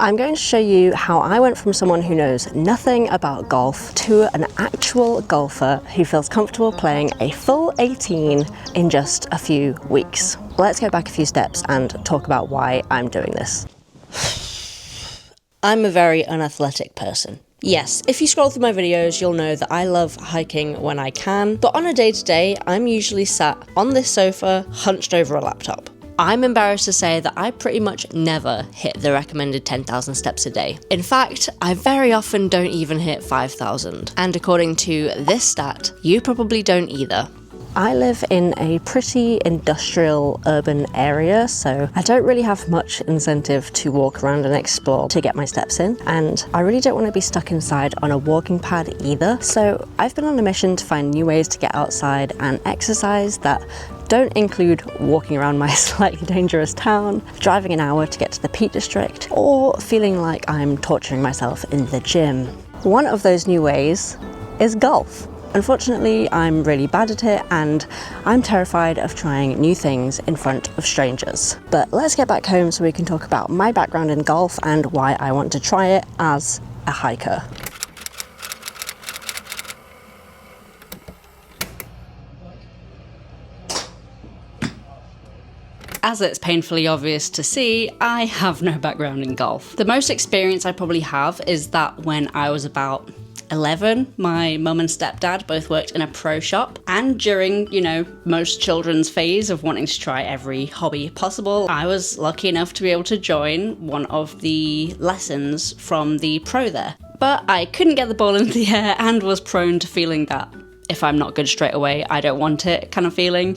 I'm going to show you how I went from someone who knows nothing about golf to an actual golfer who feels comfortable playing a full 18 in just a few weeks. Let's go back a few steps and talk about why I'm doing this. I'm a very unathletic person. Yes, if you scroll through my videos, you'll know that I love hiking when I can, but on a day-to-day, I'm usually sat on this sofa, hunched over a laptop. I'm embarrassed to say that I pretty much never hit the recommended 10,000 steps a day. In fact, I very often don't even hit 5,000. And according to this stat, you probably don't either. I live in a pretty industrial urban area, so I don't really have much incentive to walk around and explore to get my steps in, and I really don't want to be stuck inside on a walking pad either. So I've been on a mission to find new ways to get outside and exercise that don't include walking around my slightly dangerous town, driving an hour to get to the Peak District, or feeling like I'm torturing myself in the gym. One of those new ways is golf. Unfortunately, I'm really bad at it and I'm terrified of trying new things in front of strangers. But let's get back home so we can talk about my background in golf and why I want to try it as a hiker. As it's painfully obvious to see, I have no background in golf. The most experience I probably have is that when I was about 11, my mum and stepdad both worked in a pro shop, and during, most children's phase of wanting to try every hobby possible, I was lucky enough to be able to join one of the lessons from the pro there. But I couldn't get the ball into the air and was prone to feeling that if I'm not good straight away, I don't want it kind of feeling,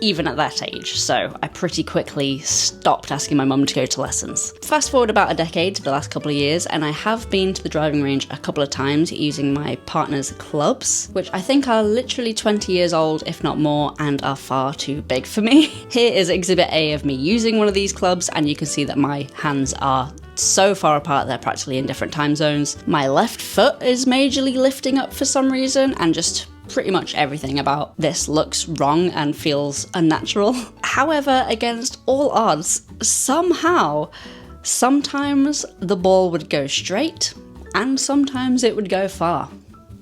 even at that age, so I pretty quickly stopped asking my mum to go to lessons. Fast forward about a decade to the last couple of years, and I have been to the driving range a couple of times using my partner's clubs, which I think are literally 20 years old, if not more, and are far too big for me. Here is Exhibit A of me using one of these clubs, and you can see that my hands are so far apart they're practically in different time zones. My left foot is majorly lifting up for some reason, and just pretty much everything about this looks wrong and feels unnatural. However, against all odds, somehow, sometimes the ball would go straight and sometimes it would go far.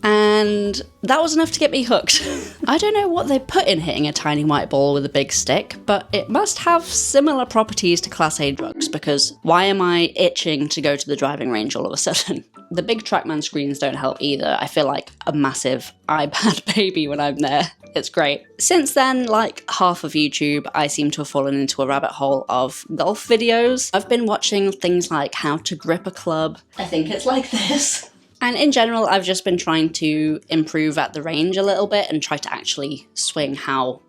And that was enough to get me hooked. I don't know what they put in hitting a tiny white ball with a big stick, but it must have similar properties to Class A drugs, because why am I itching to go to the driving range all of a sudden? The big TrackMan screens don't help either. I feel like a massive iPad baby when I'm there. It's great. Since then, like half of YouTube, I seem to have fallen into a rabbit hole of golf videos. I've been watching things like how to grip a club. I think it's like this. And in general, I've just been trying to improve at the range a little bit and try to actually swing how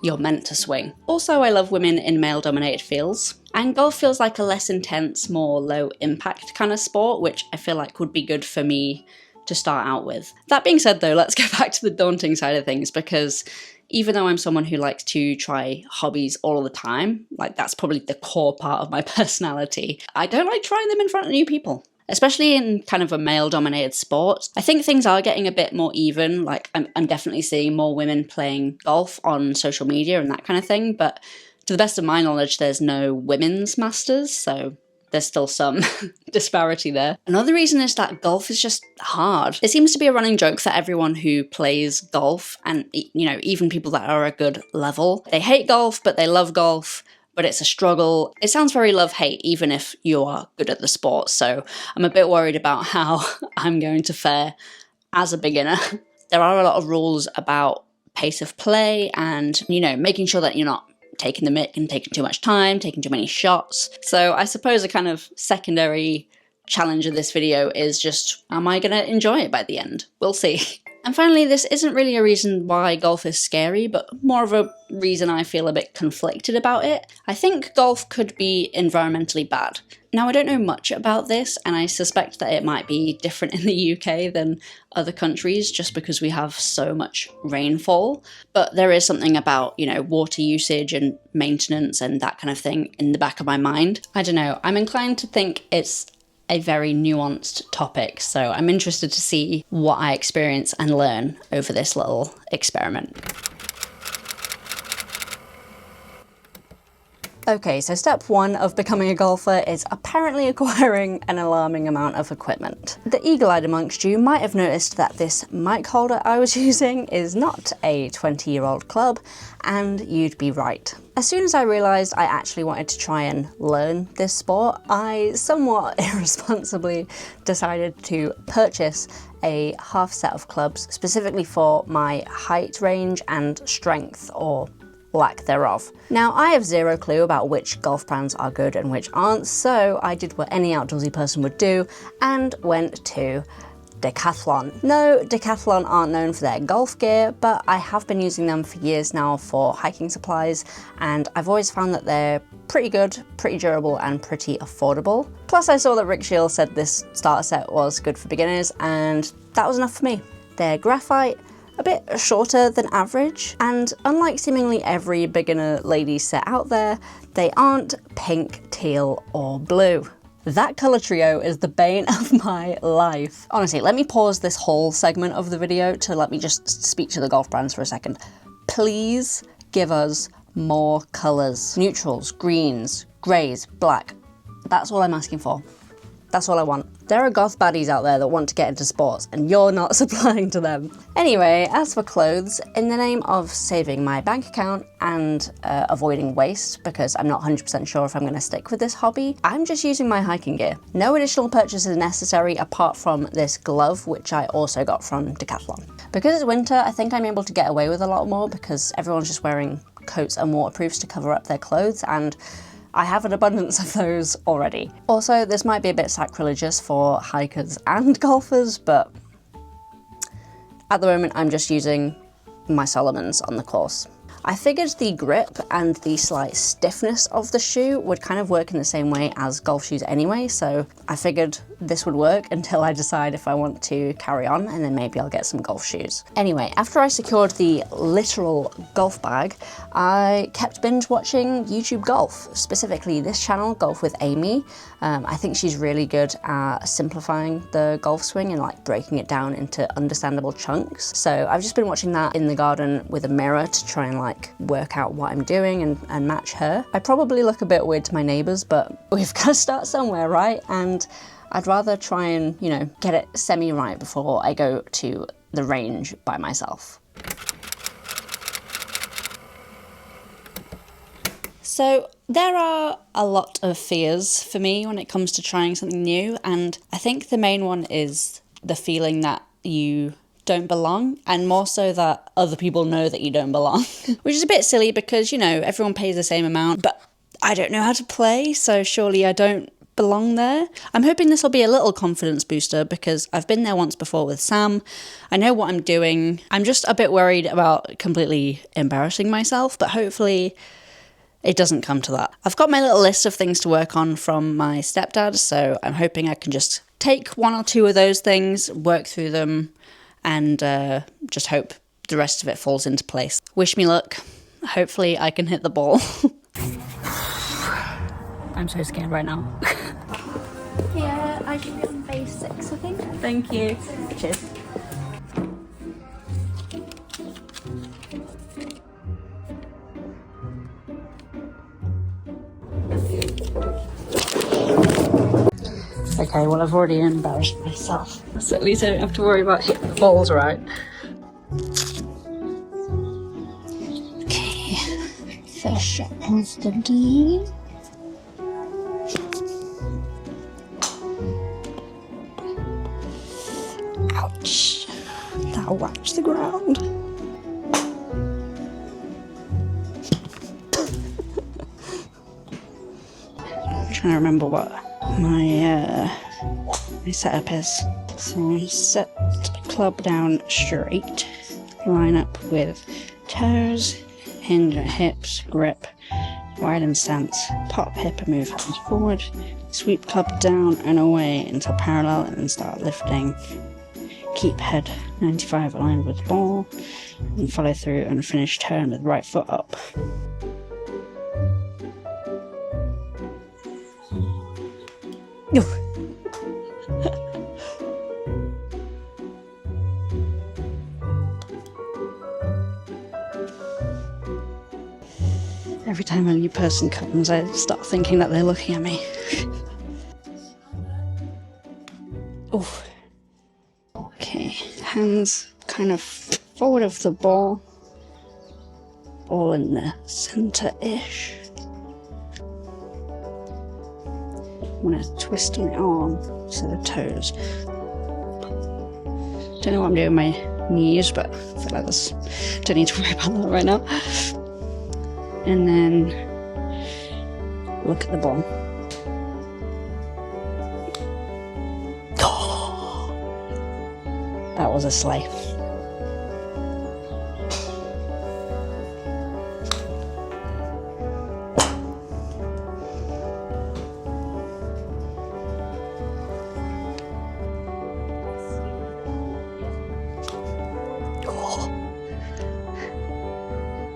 you're meant to swing. Also, I love women in male-dominated fields. And golf feels like a less intense, more low-impact kind of sport, which I feel like would be good for me to start out with. That being said though, let's go back to the daunting side of things, because even though I'm someone who likes to try hobbies all the time, like that's probably the core part of my personality, I don't like trying them in front of new people. Especially in kind of a male-dominated sport. I think things are getting a bit more even, like I'm definitely seeing more women playing golf on social media and that kind of thing, but to the best of my knowledge, there's no women's masters, so there's still some disparity there. Another reason is that golf is just hard. It seems to be a running joke that everyone who plays golf, and even people that are a good level, they hate golf, but they love golf, but it's a struggle. It sounds very love-hate, even if you are good at the sport, so I'm a bit worried about how I'm going to fare as a beginner. There are a lot of rules about pace of play and, making sure that you're not taking the mick and taking too much time, taking too many shots. So I suppose a kind of secondary challenge of this video is just, am I gonna enjoy it by the end? We'll see. And finally, this isn't really a reason why golf is scary, but more of a reason I feel a bit conflicted about it. I think golf could be environmentally bad. Now, I don't know much about this, and I suspect that it might be different in the UK than other countries just because we have so much rainfall. But there is something about, water usage and maintenance and that kind of thing in the back of my mind. I don't know, I'm inclined to think it's a very nuanced topic, so I'm interested to see what I experience and learn over this little experiment. Okay, so step one of becoming a golfer is apparently acquiring an alarming amount of equipment. The eagle-eyed amongst you might have noticed that this mic holder I was using is not a 20-year-old club, and you'd be right. As soon as I realised I actually wanted to try and learn this sport, I somewhat irresponsibly decided to purchase a half set of clubs specifically for my height range and strength, or lack thereof. Now, I have zero clue about which golf brands are good and which aren't, so I did what any outdoorsy person would do and went to Decathlon. No, Decathlon aren't known for their golf gear, but I have been using them for years now for hiking supplies, and I've always found that they're pretty good, pretty durable, and pretty affordable. Plus, I saw that Rick Shields said this starter set was good for beginners, and that was enough for me. They're graphite, a bit shorter than average, and unlike seemingly every beginner ladies set out there, they aren't pink, teal, or blue. That colour trio is the bane of my life. Honestly, let me pause this whole segment of the video to let me just speak to the golf brands for a second. Please give us more colours. Neutrals, greens, greys, black. That's all I'm asking for. That's all I want. There are goth baddies out there that want to get into sports, and you're not supplying to them. Anyway, as for clothes, in the name of saving my bank account and avoiding waste, because I'm not 100% sure if I'm going to stick with this hobby, I'm just using my hiking gear. No additional purchases necessary apart from this glove, which I also got from Decathlon. Because it's winter, I think I'm able to get away with a lot more because everyone's just wearing coats and waterproofs to cover up their clothes, and I have an abundance of those already. Also, this might be a bit sacrilegious for hikers and golfers, but at the moment I'm just using my Solomons on the course. I figured the grip and the slight stiffness of the shoe would kind of work in the same way as golf shoes anyway, so I figured this would work until I decide if I want to carry on, and then maybe I'll get some golf shoes. Anyway, after I secured the literal golf bag, I kept binge watching YouTube golf, specifically this channel, Golf with Amy. I think she's really good at simplifying the golf swing and like breaking it down into understandable chunks. So I've just been watching that in the garden with a mirror to try and like work out what I'm doing and match her. I probably look a bit weird to my neighbours, but we've got to start somewhere, right? And I'd rather try and, you know, get it semi-right before I go to the range by myself. So there are a lot of fears for me when it comes to trying something new, and I think the main one is the feeling that you don't belong, and more so that other people know that you don't belong. Which is a bit silly because, you know, everyone pays the same amount, but I don't know how to play, so surely I don't belong there. I'm hoping this will be a little confidence booster because I've been there once before with Sam. I know what I'm doing. I'm just a bit worried about completely embarrassing myself, but hopefully it doesn't come to that. I've got my little list of things to work on from my stepdad, so I'm hoping I can just take one or two of those things, work through them, and just hope the rest of it falls into place. Wish me luck. Hopefully I can hit the ball. I'm so scared right now. Yeah, I should be on base 6, I think. Thank you. Cheers. Okay, well I've already embarrassed myself, so at least I don't have to worry about hitting the balls right. Okay, first shot of the day. Ouch, that whacked the ground. I'm trying to remember what my setup is. So I set the club down straight, line up with toes, hinge at hips, grip, widen stance, pop hip and move hands forward, sweep club down and away until parallel and then start lifting. Keep head 95 aligned with ball and follow through and finish turn with right foot up. Every time a new person comes, I start thinking that they're looking at me. Oh. Okay, hands kind of forward of the ball. Ball in the center-ish. I'm gonna twist my arm to the toes. Don't know what I'm doing with my knees, but I feel like don't need to worry about that right now. And then look at the ball. Oh, that was a slay.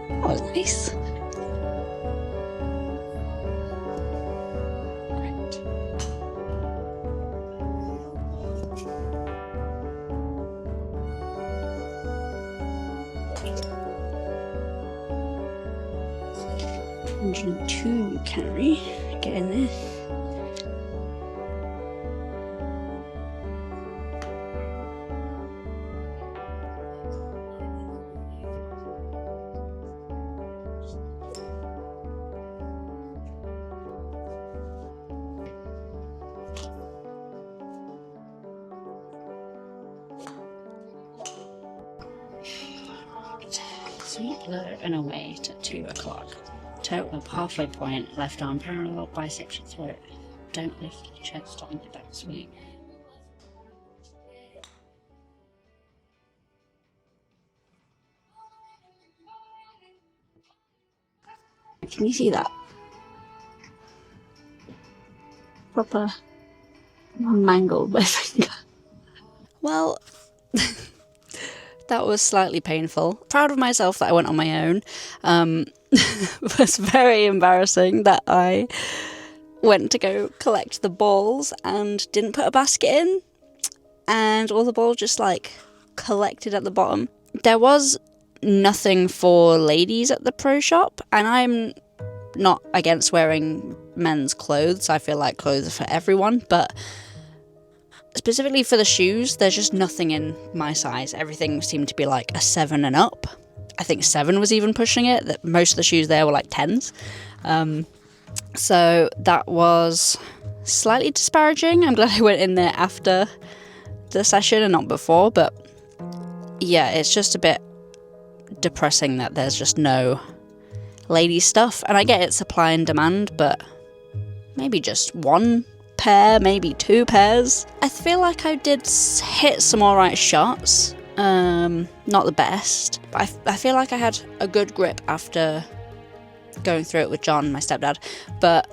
That was nice. Right. $102 you carry. Get in there. Sweet low and away to 2 o'clock. Toe up halfway point, left arm parallel, biceps and throat. Don't lift the chest on the back swing. Can you see that? Proper mangled my finger. Well, that was slightly painful. Proud of myself that I went on my own. It was very embarrassing that I went to go collect the balls and didn't put a basket in, and all the balls just like collected at the bottom. There was nothing for ladies at the pro shop, and I'm not against wearing men's clothes. I feel like clothes are for everyone, but specifically for the shoes, there's just nothing in my size. Everything seemed to be like a 7 and up. I think 7 was even pushing it. That most of the shoes there were like 10s. So that was slightly disparaging. I'm glad I went in there after the session and not before, but yeah, it's just a bit depressing that there's just no lady stuff. And I get it's supply and demand, but maybe just 1 pair, maybe 2 pairs. I feel like I did hit some alright shots. Not the best, but I feel like I had a good grip after going through it with John, my stepdad, but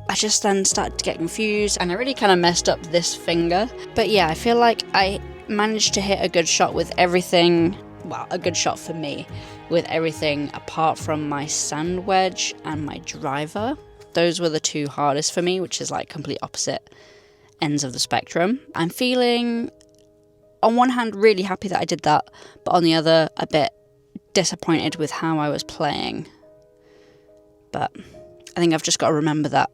I just then started to get confused and I really kind of messed up this finger. But yeah, I feel like I managed to hit a good shot with everything, well, a good shot for me, with everything apart from my sand wedge and my driver. Those were the 2 hardest for me, which is like complete opposite ends of the spectrum. I'm feeling, on one hand, really happy that I did that, but on the other, a bit disappointed with how I was playing. But I think I've just got to remember that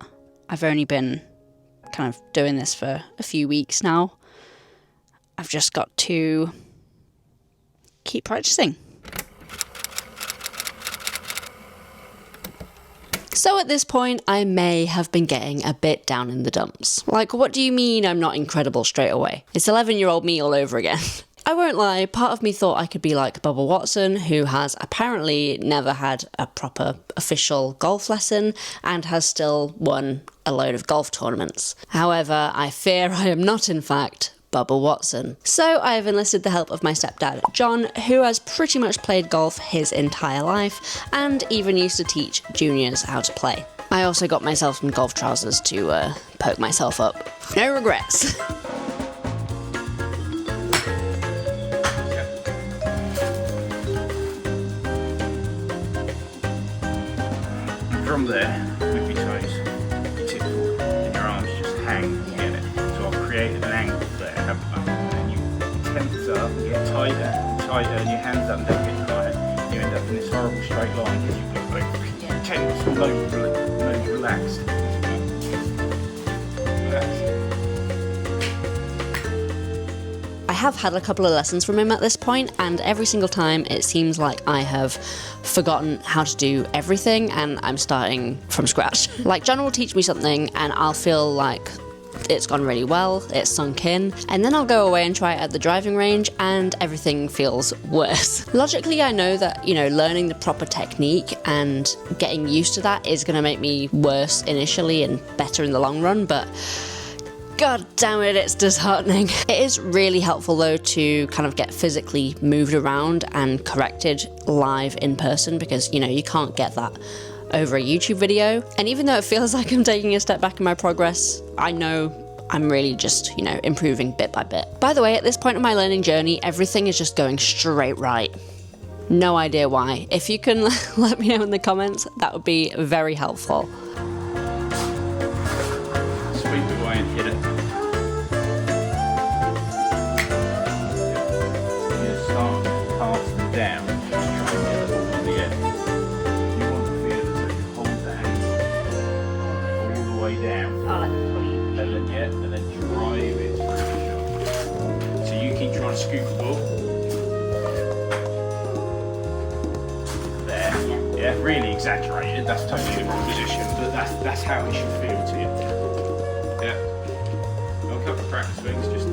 I've only been kind of doing this for a few weeks now. I've just got to keep practicing. So at this point, I may have been getting a bit down in the dumps. Like, what do you mean I'm not incredible straight away? It's 11-year-old me all over again. I won't lie, part of me thought I could be like Bubba Watson, who has apparently never had a proper official golf lesson and has still won a load of golf tournaments. However, I fear I am not, in fact, Bubba Watson. So I have enlisted the help of my stepdad, John, who has pretty much played golf his entire life and even used to teach juniors how to play. I also got myself some golf trousers to poke myself up. No regrets. From there, with your toes, you tip forward, and your arms just hang together. So I've created an angle there, haven't I? And you tense up, and get tighter and tighter, and your hands up and don't get tighter. You end up in this horrible straight line because you've got both. tense or no relaxed. I have had a couple of lessons from him at this point, and every single time it seems like I have forgotten how to do everything and I'm starting from scratch. Like, John will teach me something and I'll feel like it's gone really well, it's sunk in, and then I'll go away and try it at the driving range and everything feels worse. Logically, I know that, learning the proper technique and getting used to that is going to make me worse initially and better in the long run, but God damn it, it's disheartening. It is really helpful though to kind of get physically moved around and corrected live in person, because you can't get that over a YouTube video. And even though it feels like I'm taking a step back in my progress, I know I'm really just, improving bit by bit. By the way, at this point in my learning journey, everything is just going straight right. No idea why. If you can let me know in the comments, that would be very helpful. Sweep it away and hit it. You start casting down to try and get the ball in the air. You want to feel as though you hold the hand all the way down. And then drive it through the shot. So you keep trying to scoop the ball. There. Yeah, really exaggerated. That's totally the wrong position, but that's how it should feel to you. Yeah. I'll cut the practice swings, just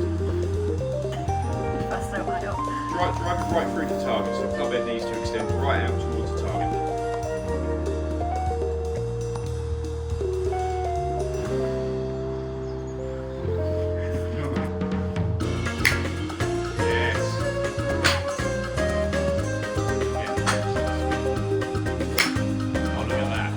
drive it right through the target, so the club head needs to extend right out towards the target. Yes. Oh, look at that.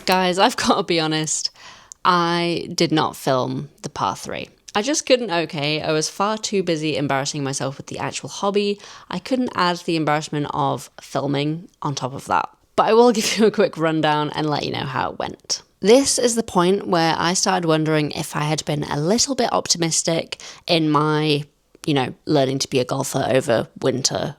Guys, I've got to be honest, I did not film the par 3. I just couldn't. I was far too busy embarrassing myself with the actual hobby. I couldn't add the embarrassment of filming on top of that. But I will give you a quick rundown and let you know how it went. This is the point where I started wondering if I had been a little bit optimistic in my, learning to be a golfer over winter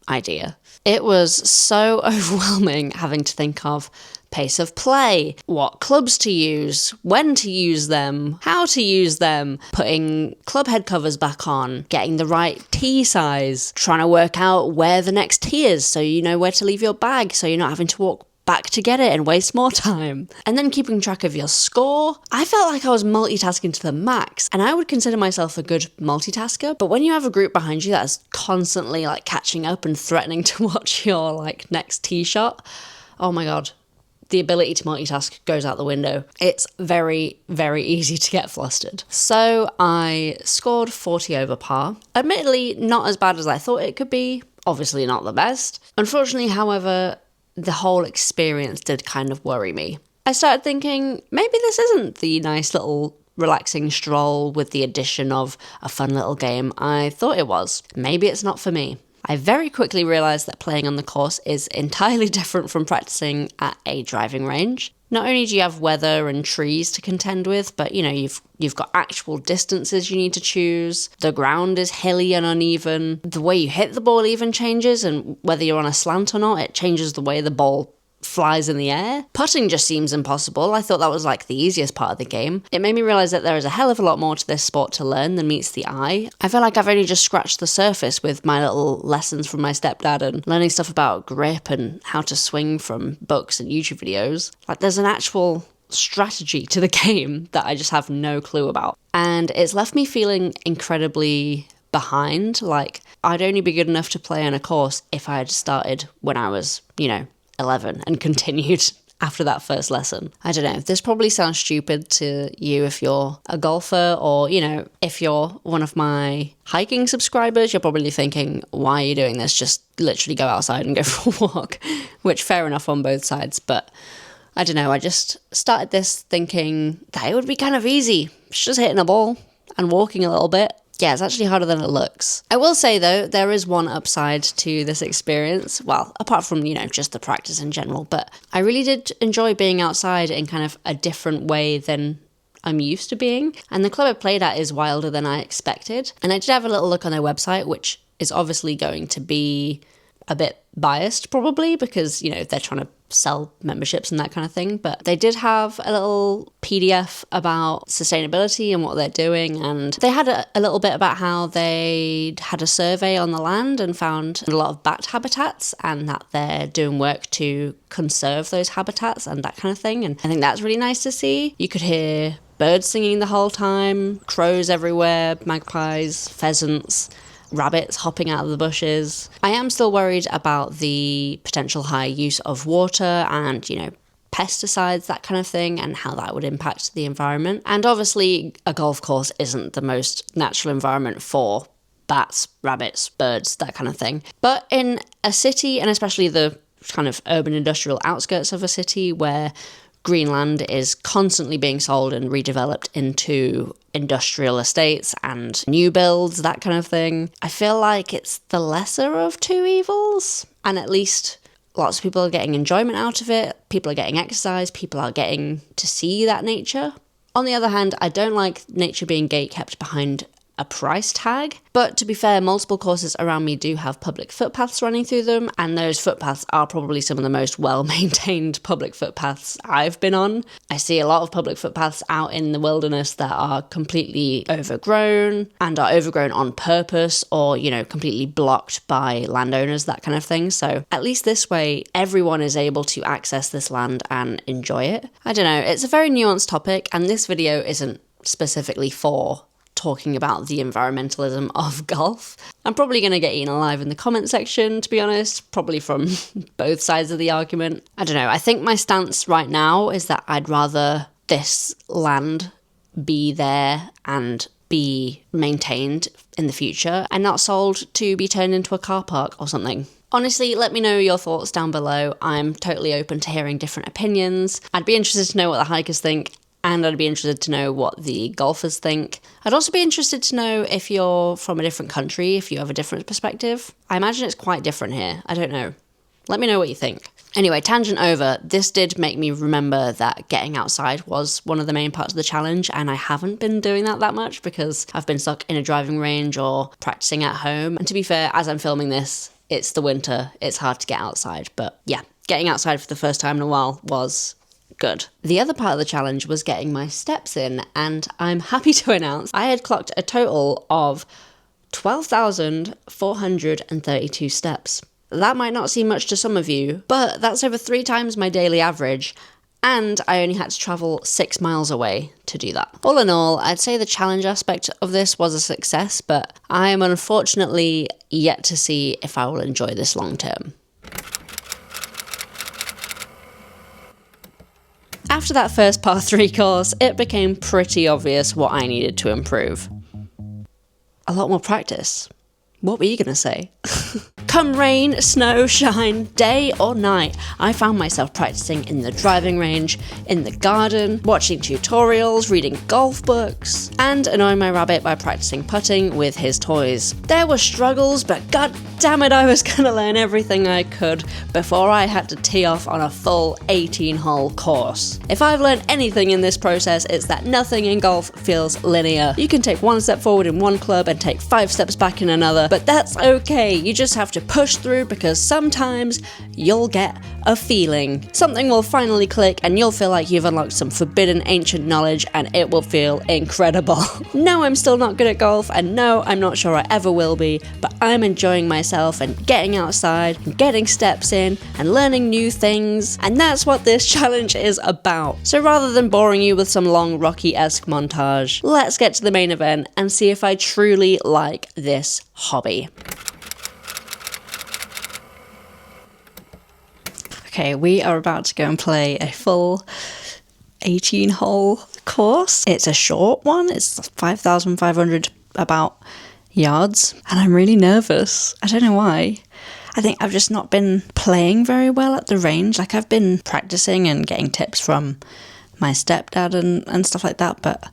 idea. It was so overwhelming having to think of pace of play, what clubs to use, when to use them, how to use them, putting club head covers back on, getting the right tee size, trying to work out where the next tee is so you know where to leave your bag so you're not having to walk back to get it and waste more time. And then keeping track of your score. I felt like I was multitasking to the max, and I would consider myself a good multitasker, but when you have a group behind you that is constantly catching up and threatening to watch your next tee shot, oh my god, the ability to multitask goes out the window. It's very, very easy to get flustered. So I scored 40 over par. Admittedly, not as bad as I thought it could be. Obviously not the best. Unfortunately, however, the whole experience did kind of worry me. I started thinking, maybe this isn't the nice little relaxing stroll with the addition of a fun little game I thought it was. Maybe it's not for me. I very quickly realised that playing on the course is entirely different from practicing at a driving range. Not only do you have weather and trees to contend with, but you've got actual distances you need to choose. The ground is hilly and uneven. The way you hit the ball even changes, and whether you're on a slant or not, it changes the way the ball flies in the air. Putting just seems impossible. I thought that was the easiest part of the game. It made me realise that there is a hell of a lot more to this sport to learn than meets the eye. I feel like I've only just scratched the surface with my little lessons from my stepdad and learning stuff about grip and how to swing from books and YouTube videos. There's an actual strategy to the game that I just have no clue about. And it's left me feeling incredibly behind. I'd only be good enough to play on a course if I had started when I was, 11 and continued after that first lesson. I don't know, this probably sounds stupid to you if you're a golfer, or, you know, if you're one of my hiking subscribers, you're probably thinking, why are you doing this? Just literally go outside and go for a walk, which fair enough on both sides. But I don't know, I just started this thinking that it would be kind of easy. It's just hitting a ball and walking a little bit. Yeah, it's actually harder than it looks. I will say, though, there is one upside to this experience. Well, apart from, you know, just the practice in general. But I really did enjoy being outside in kind of a different way than I'm used to being. And the club I played at is wilder than I expected. And I did have a little look on their website, which is obviously going to be a bit biased probably because, you know, they're trying to sell memberships and that kind of thing. But they did have a little PDF about sustainability and what they're doing. And they had a little bit about how they had a survey on the land and found a lot of bat habitats and that they're doing work to conserve those habitats and that kind of thing. And I think that's really nice to see. You could hear birds singing the whole time, crows everywhere, magpies, pheasants, rabbits hopping out of the bushes. I am still worried about the potential high use of water and, you know, pesticides, that kind of thing, and how that would impact the environment. And obviously, a golf course isn't the most natural environment for bats, rabbits, birds, that kind of thing. But in a city, and especially the kind of urban industrial outskirts of a city where Greenland is constantly being sold and redeveloped into industrial estates and new builds, that kind of thing, I feel like it's the lesser of two evils. And at least lots of people are getting enjoyment out of it. People are getting exercise. People are getting to see that nature. On the other hand, I don't like nature being gatekept behind a price tag. But to be fair, multiple courses around me do have public footpaths running through them, and those footpaths are probably some of the most well-maintained public footpaths I've been on. I see a lot of public footpaths out in the wilderness that are completely overgrown and are overgrown on purpose or, you know, completely blocked by landowners, that kind of thing. So at least this way, everyone is able to access this land and enjoy it. I don't know, it's a very nuanced topic, and this video isn't specifically for talking about the environmentalism of golf. I'm probably going to get eaten alive in the comment section, to be honest, probably from both sides of the argument. I don't know, I think my stance right now is that I'd rather this land be there and be maintained in the future and not sold to be turned into a car park or something. Honestly, let me know your thoughts down below. I'm totally open to hearing different opinions. I'd be interested to know what the hikers think, and I'd be interested to know what the golfers think. I'd also be interested to know if you're from a different country, if you have a different perspective. I imagine it's quite different here. I don't know. Let me know what you think. Anyway, tangent over. This did make me remember that getting outside was one of the main parts of the challenge, and I haven't been doing that much because I've been stuck in a driving range or practicing at home. And to be fair, as I'm filming this, it's the winter. It's hard to get outside. But yeah, getting outside for the first time in a while was good. The other part of the challenge was getting my steps in, and I'm happy to announce I had clocked a total of 12,432 steps. That might not seem much to some of you, but that's over 3 times my daily average, and I only had to travel 6 miles away to do that. All in all, I'd say the challenge aspect of this was a success, but I am unfortunately yet to see if I will enjoy this long term. After that first par 3 course, it became pretty obvious what I needed to improve. A lot more practice. What were you going to say? Come rain, snow, shine, day or night, I found myself practicing in the driving range, in the garden, watching tutorials, reading golf books, and annoying my rabbit by practicing putting with his toys. There were struggles, but god damn it, I was going to learn everything I could before I had to tee off on a full 18-hole course. If I've learned anything in this process, it's that nothing in golf feels linear. You can take 1 step forward in one club and take 5 steps back in another, but that's okay. You just have to push through because sometimes you'll get a feeling. Something will finally click and you'll feel like you've unlocked some forbidden ancient knowledge and it will feel incredible. No, I'm still not good at golf, and no, I'm not sure I ever will be, but I'm enjoying myself and getting outside and getting steps in and learning new things, and that's what this challenge is about. So rather than boring you with some long Rocky-esque montage, let's get to the main event and see if I truly like this hobby. Okay, we are about to go and play a full 18-hole course. It's a short one. It's 5,500 about yards, and I'm really nervous. I don't know why. I think I've just not been playing very well at the range. Like, I've been practicing and getting tips from my stepdad and stuff like that, but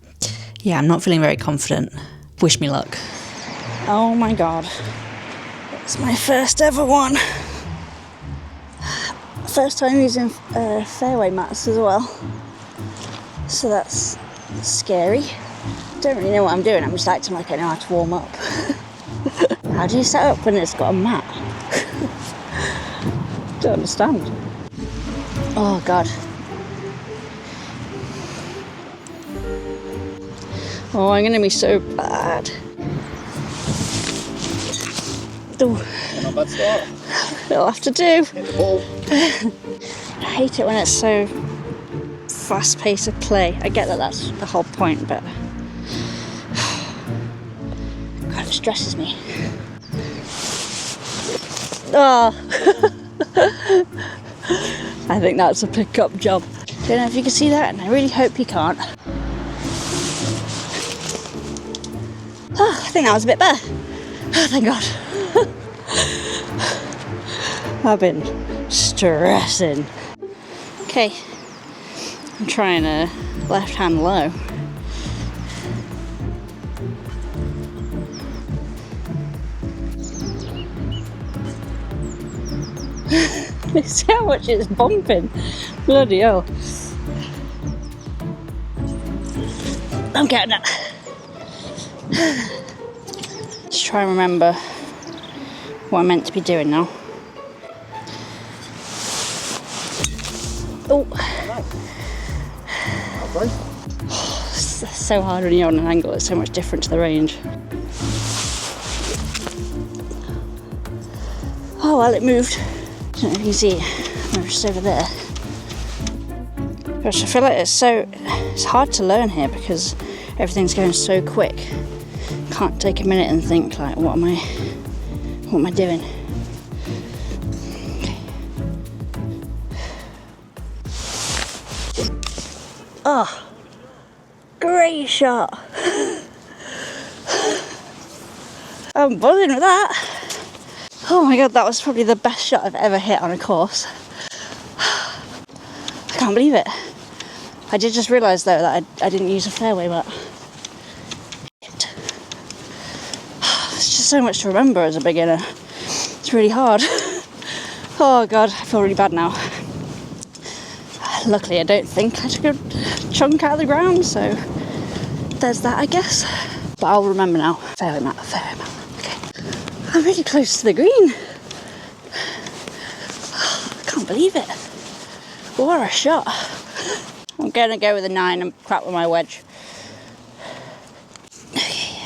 yeah, I'm not feeling very confident. Wish me luck. Oh my god. It's my first ever one. First time using fairway mats as well. So that's scary. Don't really know what I'm doing. I'm just acting like I know how to warm up. How do you set up when it's got a mat? Don't understand. Oh god. Oh, I'm gonna be so bad. Ooh. Not a bad start. It'll have to do. Hit the ball. I hate it when it's so fast pace of play. I get that that's the whole point, but God, it stresses me. Oh. I think that's a pickup job. Don't know if you can see that, and I really hope you can't. Oh, I think that was a bit better. Oh, thank God. I've been stressing. Okay, I'm trying a left hand low. See how much it's bumping? Bloody hell. I'm getting it. Just try and remember what I'm meant to be doing now. Oh. It's so hard when you're on an angle. It's so much different to the range. Oh well, it moved. I don't know if you can see it. I'm just over there. Gosh, I feel like it's hard to learn here because everything's going so quick. Can't take a minute and think like, what am I doing? Okay. Oh, great shot. I'm buzzing with that. Oh my god, that was probably the best shot I've ever hit on a course. I can't believe it. I did just realise though that I didn't use a fairway mat. It's just so much to remember as a beginner. It's really hard. Oh god, I feel really bad now. Luckily I don't think I took a chunk out of the ground, so there's that I guess. But I'll remember now. Fairway mat, fairway mat. Okay. I'm really close to the green. I can't believe it. What a shot. I'm gonna go with a 9 and crap with my wedge. Okay.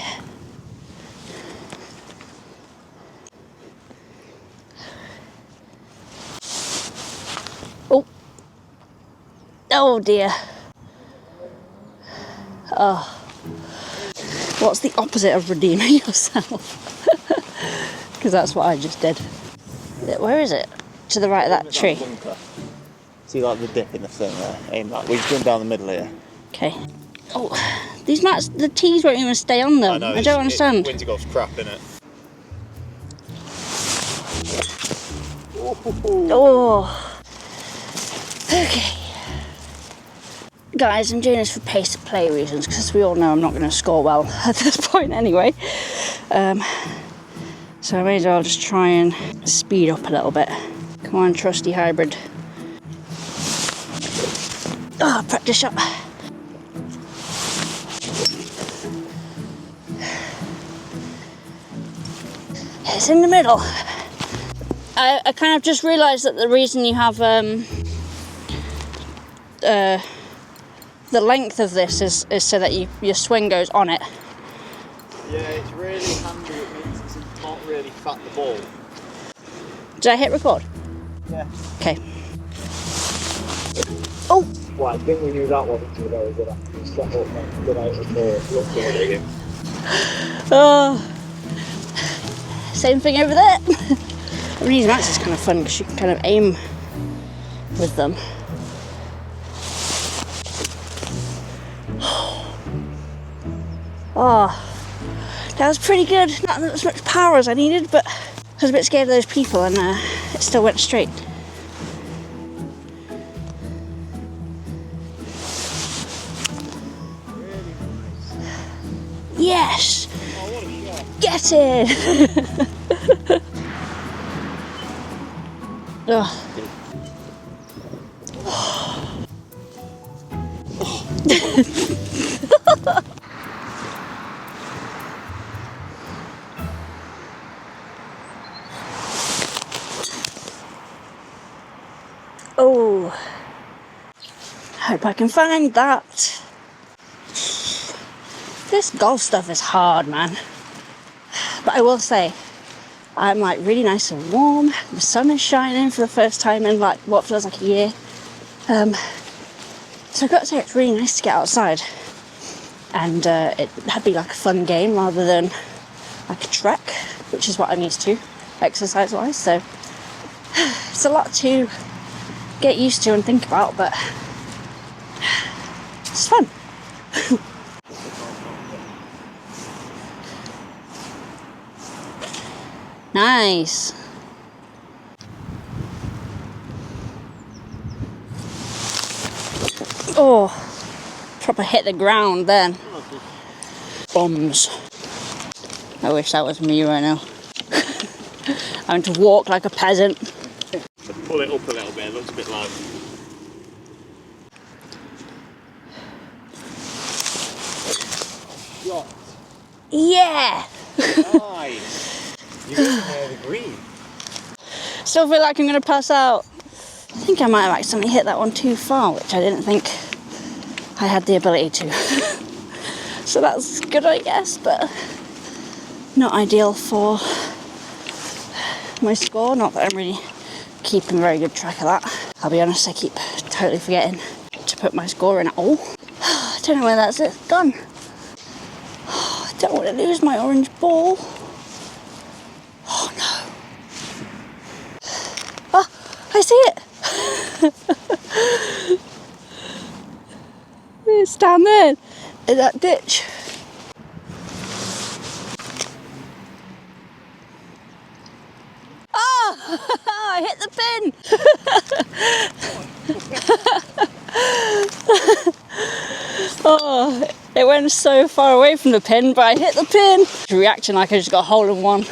Oh. Oh dear. Oh. What's the opposite of redeeming yourself? Because that's what I just did. Where is it? To the right of that tree. See like the dip in the thing there? Aim that. We've gone down the middle here. Okay. Oh, these mats, the tees won't even stay on them. I don't understand. Winter golf's crap, innit? Oh. Okay. Guys, I'm doing this for pace of play reasons, because we all know I'm not going to score well at this point anyway. So I may as well just try and speed up a little bit. Come on, trusty hybrid. Oh, practice shot. It's in the middle. I kind of just realised that the reason you have the length of this is so that your swing goes on it. Yeah, it's really handy. It means you can't really fat the ball. Did I hit record? Yeah. Okay. Oh! Well, I think we knew that wasn't too very good after we set up and good out of Oh. Same thing over there. I mean, these mats is kind of fun because you can kind of aim with them. Oh, that was pretty good. Not as much power as I needed, but I was a bit scared of those people, and it still went straight. Yes! Get it! Oh. Oh, hope I can find that. This golf stuff is hard, man. But I will say, I'm like really nice and warm. The sun is shining for the first time in like what feels like a year. So I've got to say it's really nice to get outside. And it'd be like a fun game rather than like a trek, which is what I'm used to, exercise-wise. So it's a lot to get used to and think about, but it's fun. Nice. Oh, proper hit the ground then. Bums. I wish that was me right now. Having to walk like a peasant. Pull it up a little bit, it looks a bit like. Yeah! Nice! You got the green. Still feel like I'm going to pass out. I think I might have accidentally hit that one too far, which I didn't think I had the ability to. So that's good, I guess, but not ideal for my score. Not that I'm really keeping very good track of that. I'll be honest, I keep totally forgetting to put my score in at all. I don't know where that's gone. I don't want to lose my orange ball. Oh no. Oh, I see it. It's down there in that ditch. Oh, I hit the pin. Oh, it went so far away from the pin, but I hit the pin. Reacting like I just got a hole in one.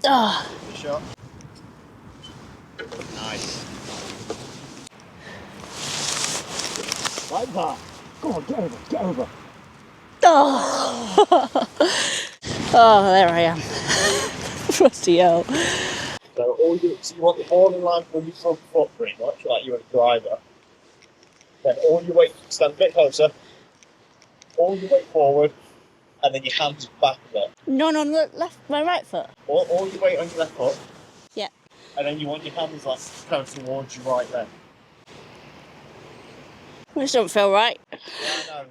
Oh. Good shot. Nice. Like that. Go on, get over, get over. Oh, oh, there I am. Bloody hell. So you want the ball in line from your front foot pretty much, like you're a driver. Then all your weight, stand a bit closer, all your weight forward, and then your hands back a bit. None on the left, my right foot. All your weight on your left foot. Yeah. And then you want your hands like kind of towards your right then. This don't feel right. Yeah, I know.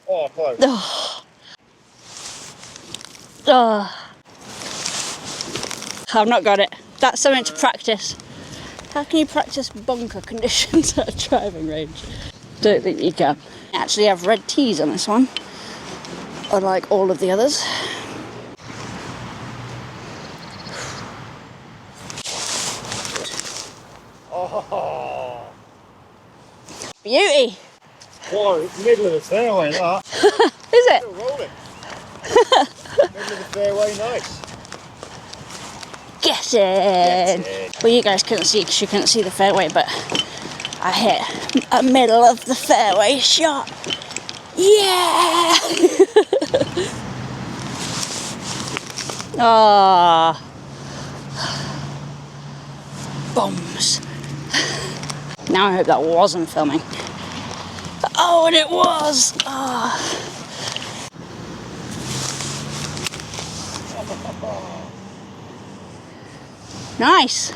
Oh, close. Oh. Oh. I've not got it. That's something to practice. How can you practice bunker conditions at a driving range? Don't think you can. I actually have red tees on this one, unlike all of the others. Oh. Beauty! Whoa, it's the middle of the fairway, that. Is it? Still rolling. Middle of the fairway, nice. Get it! Well, you guys couldn't see because you couldn't see the fairway, but I hit a middle of the fairway shot. Yeah! Ah, bums. Now I hope that wasn't filming. Oh, and it was! Ah. Nice!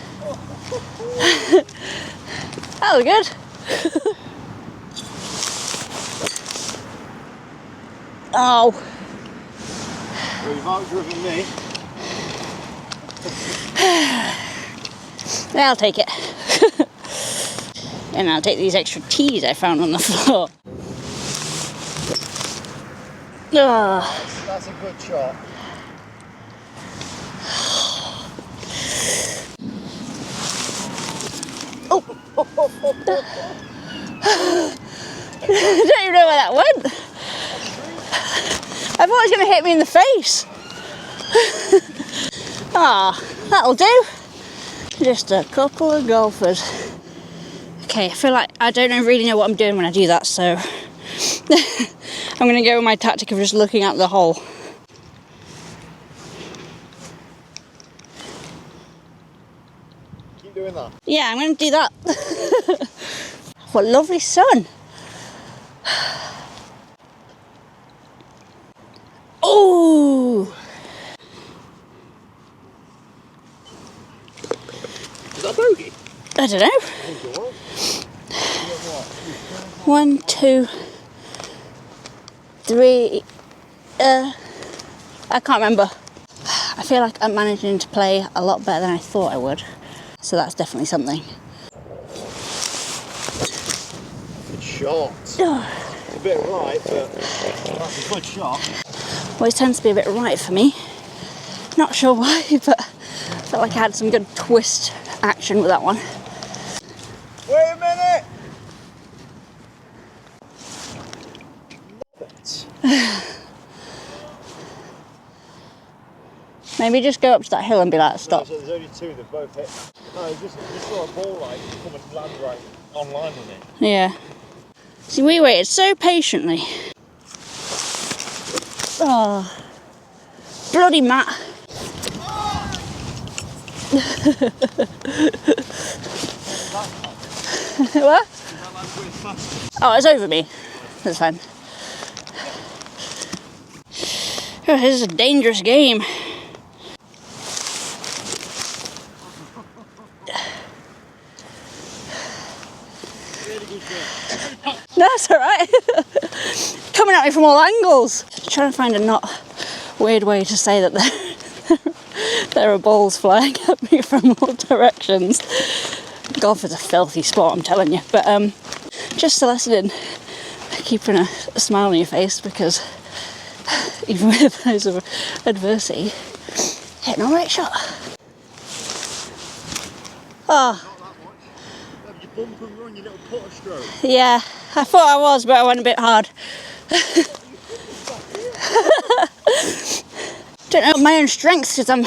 That was good. Oh. Well, you've outdriven me. I'll take it. And I'll take these extra teas I found on the floor. Oh. That's a good shot. Oh. I don't even know where that went. I thought it was going to hit me in the face. Ah, that'll do. Just a couple of golfers. Okay, I feel like I don't really know what I'm doing when I do that, so I'm going to go with my tactic of just looking at the hole. Keep doing that. Yeah, I'm going to do that. What lovely sun. Oh! Is that bogey? I don't know. 1, 2, 3. I can't remember. I feel like I'm managing to play a lot better than I thought I would. So that's definitely something. Good shot. A bit right, but that's a good shot. Always tends to be a bit right for me. Not sure why, but I felt like I had some good twist action with that one. Wait a minute! Maybe just go up to that hill and be like, stop. No, so there's only two that both hit. No, just saw a ball like come and land right online with it. Yeah. See, we waited so patiently. Oh, bloody Matt. What? Oh, it's over me. That's fine. Oh, this is a dangerous game. No, it's alright. Coming at me from all angles. Trying to find a not weird way to say that there are balls flying at me from all directions. Golf is a filthy sport, I'm telling you. But just soliciting keeping a smile on your face, because even with those of adversity, hitting a right shot. Oh. Bump and run, your little putter stroke. Yeah, I thought I was, but I went a bit hard. Don't know my own strength because I've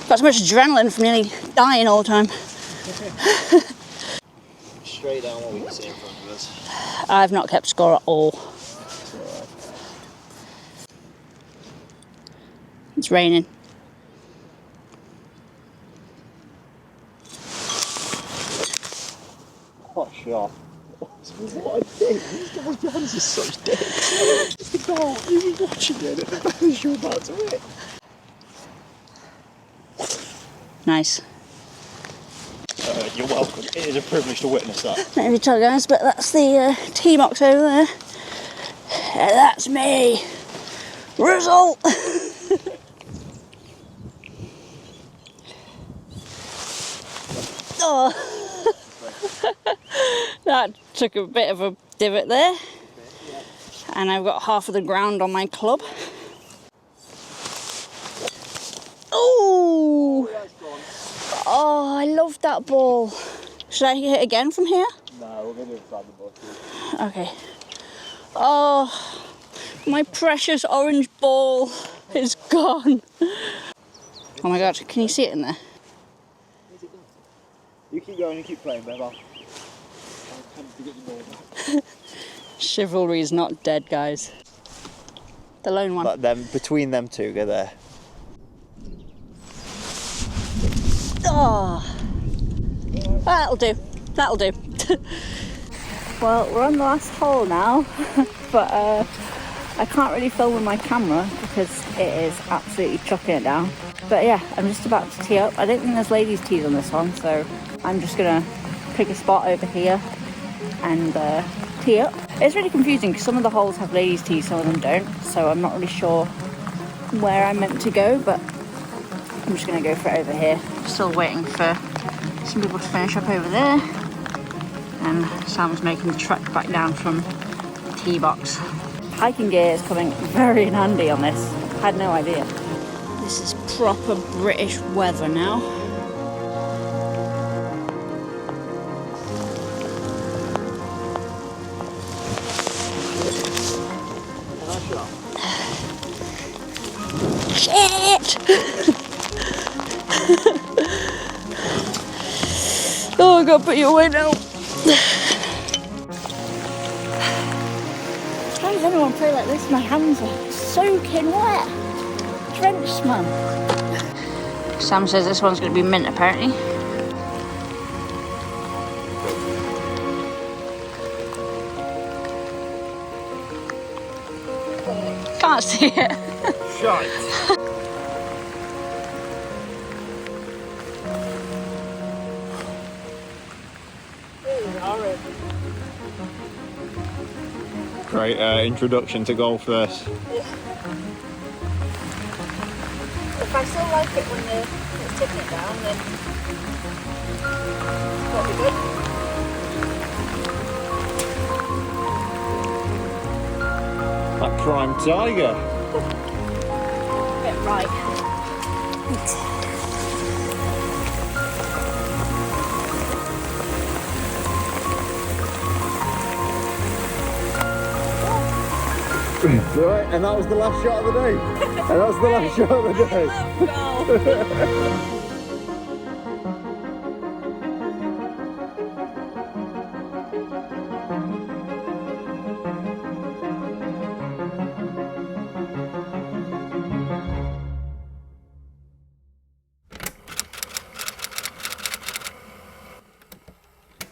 got so much adrenaline from nearly dying all the time. Straight down what we can see in front of us. I've not kept score at all. It's raining. Hot shot. What a dick. These guys' hands are such dicks. It's the goal. You were watching it at the finish you're about to hit. Nice. You're welcome. It is a privilege to witness that. Not every time, guys, but that's the tee box over there. And that's me. Result. Oh. That took a bit of a divot there. And I've got half of the ground on my club. Oh! Oh, I love that ball. Should I hit it again from here? No, we're going to do it inside the ball. Okay. Oh, my precious orange ball is gone. Oh my god, can you see it in there? You keep going, you keep playing, babe. I'll attempt to get the ball back. Chivalry's not dead, guys. The lone one. But then between them two, go there. Oh, that'll do. That'll do. Well, we're on the last hole now, but I can't really film with my camera because it is absolutely chucking it down. But yeah, I'm just about to tee up. I don't think there's ladies' tees on this one, so I'm just gonna pick a spot over here and tee up. It's really confusing because some of the holes have ladies' tees, some of them don't, so I'm not really sure where I'm meant to go, but I'm just going to go for it over here. Still waiting for some people to finish up over there. And Sam's making the trek back down from the tee box. Hiking gear is coming very in handy on this. I had no idea. This is proper British weather now. Shit! Oh, I gotta put you away now. How does anyone play like this? My hands are soaking wet. Drenched, man. Sam says this one's gonna be mint, apparently. Can't see it. Shite. Great introduction to golf this. If I still like it when it's tipping it down, then that'll be good. That prime tiger. Bit right. Right, and that was the last shot of the day. And that's the last shot of the day.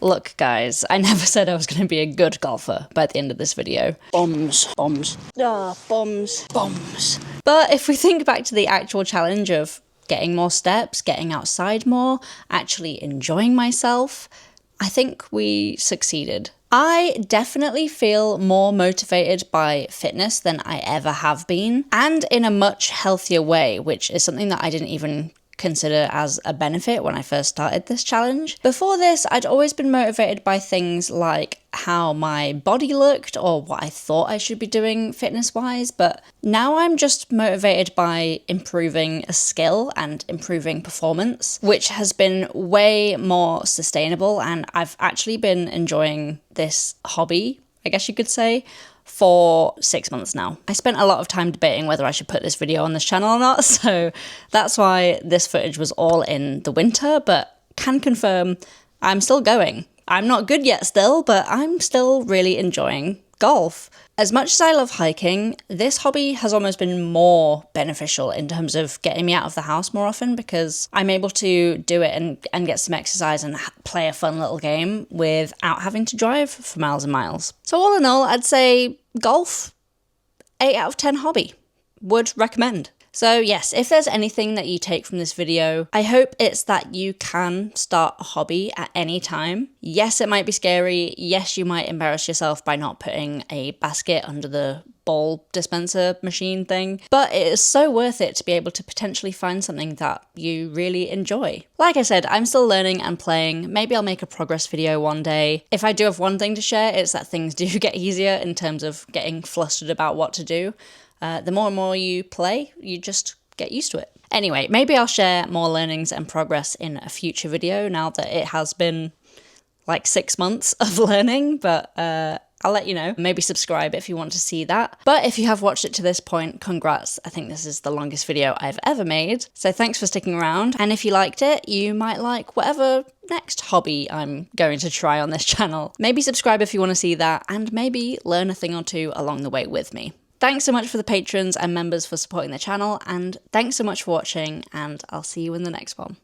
Look, guys, I never said I was going to be a good golfer by the end of this video. Bombs. Bombs. But if we think back to the actual challenge of getting more steps, getting outside more, actually enjoying myself, I think we succeeded. I definitely feel more motivated by fitness than I ever have been, and in a much healthier way, which is something that I didn't even consider as a benefit when I first started this challenge. Before this, I'd always been motivated by things like how my body looked or what I thought I should be doing fitness-wise, but now I'm just motivated by improving a skill and improving performance, which has been way more sustainable, and I've actually been enjoying this hobby, I guess you could say, for 6 months now. I spent a lot of time debating whether I should put this video on this channel or not, so that's why this footage was all in the winter, but can confirm I'm still going. I'm not good yet still, but I'm still really enjoying golf. As much as I love hiking, this hobby has almost been more beneficial in terms of getting me out of the house more often, because I'm able to do it and get some exercise and play a fun little game without having to drive for miles and miles. So all in all, I'd say golf, 8 out of 10 hobby. Would recommend. So yes, if there's anything that you take from this video, I hope it's that you can start a hobby at any time. Yes, it might be scary. Yes, you might embarrass yourself by not putting a basket under the ball dispenser machine thing, but it is so worth it to be able to potentially find something that you really enjoy. Like I said, I'm still learning and playing. Maybe I'll make a progress video one day. If I do have one thing to share, it's that things do get easier in terms of getting flustered about what to do. The more and more you play, you just get used to it. Anyway, maybe I'll share more learnings and progress in a future video now that it has been like 6 months of learning, but I'll let you know. Maybe subscribe if you want to see that. But if you have watched it to this point, congrats. I think this is the longest video I've ever made. So thanks for sticking around. And if you liked it, you might like whatever next hobby I'm going to try on this channel. Maybe subscribe if you want to see that, and maybe learn a thing or two along the way with me. Thanks so much for the patrons and members for supporting the channel, and thanks so much for watching, and I'll see you in the next one.